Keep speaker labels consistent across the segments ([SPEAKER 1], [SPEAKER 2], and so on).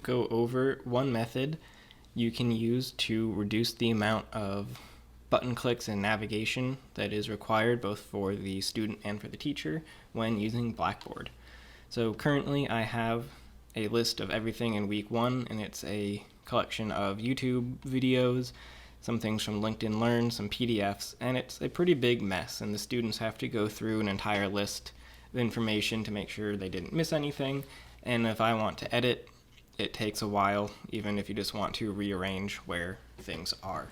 [SPEAKER 1] go over one method you can use to reduce the amount of button clicks and navigation that is required both for the student and for the teacher when using Blackboard. So currently I have a list of everything in week 1, and it's a collection of YouTube videos, some things from LinkedIn Learn, some PDFs, and it's a pretty big mess, and the students have to go through an entire list of information to make sure they didn't miss anything. And if I want to edit, it takes a while, even if you just want to rearrange where things are.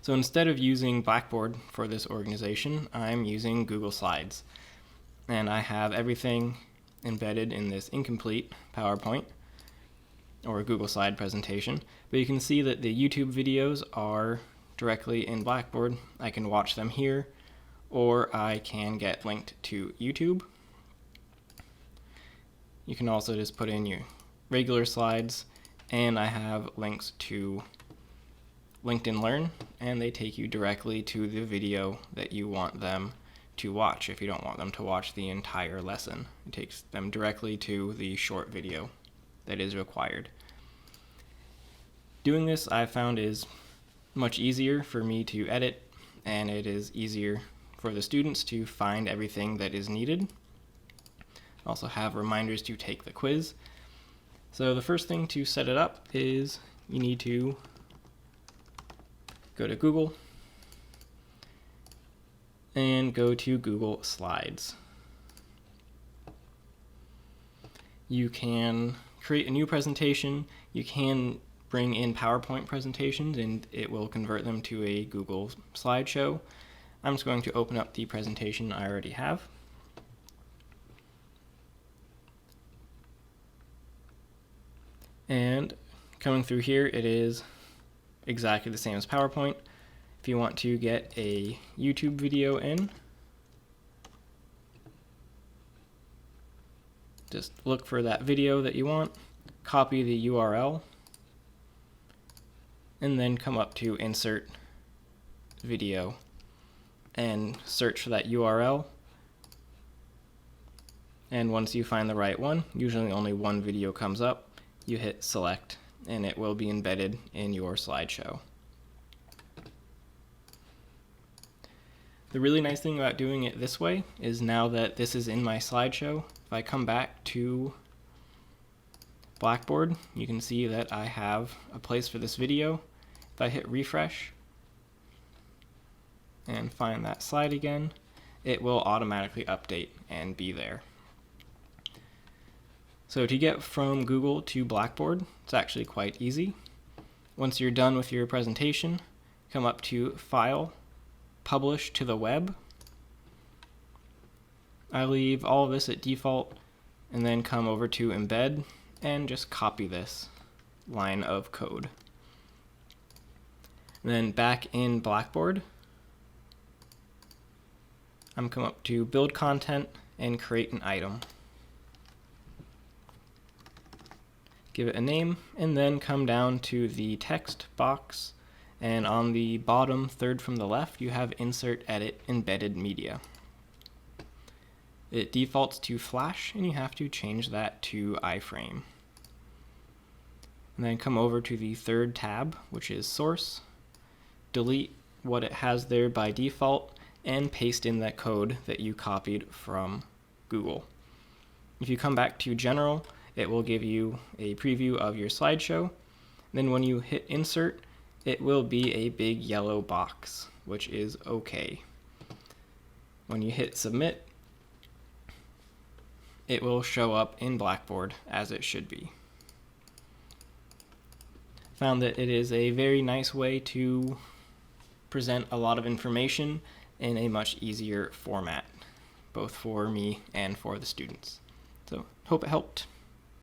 [SPEAKER 1] So instead of using Blackboard for this organization, I'm using Google Slides. And I have everything embedded in this incomplete PowerPoint or Google Slide presentation. But you can see that the YouTube videos are directly in Blackboard. I can watch them here, or I can get linked to YouTube. You can also just put in your regular slides, and I have links to LinkedIn Learn, and they take you directly to the video that you want them to watch. If you don't want them to watch the entire lesson, it takes them directly to the short video that is required. Doing this I found is much easier for me to edit, and it is easier for the students to find everything that is needed. Also have reminders to take the quiz. So the first thing to set it up is you need to go to Google and go to Google Slides. You can create a new presentation. You can bring in PowerPoint presentations and it will convert them to a Google slideshow. I'm just going to open up the presentation I already have. And coming through here, it is exactly the same as PowerPoint. If you want to get a YouTube video in, just look for that video that you want, copy the URL, and then come up to Insert Video and search for that URL. And once you find the right one, usually only one video comes up, you hit Select, and it will be embedded in your slideshow. The really nice thing about doing it this way is now that this is in my slideshow, if I come back to Blackboard, you can see that I have a place for this video. If I hit refresh and find that slide again, it will automatically update and be there. So to get from Google to Blackboard, it's actually quite easy. Once you're done with your presentation, come up to File, Publish to the Web. I leave all of this at default and then come over to Embed and just copy this line of code. And then back in Blackboard, I'm come up to Build Content and create an item. Give it a name, and then come down to the text box, and on the bottom third from the left you have Insert Edit Embedded Media. It defaults to Flash, and you have to change that to iframe. And then come over to the third tab, which is Source, delete what it has there by default, and paste in that code that you copied from Google. If you come back to General, it will give you a preview of your slideshow. Then when you hit Insert, it will be a big yellow box, which is OK. When you hit Submit, it will show up in Blackboard as it should be. Found that it is a very nice way to present a lot of information in a much easier format, both for me and for the students. So hope it helped.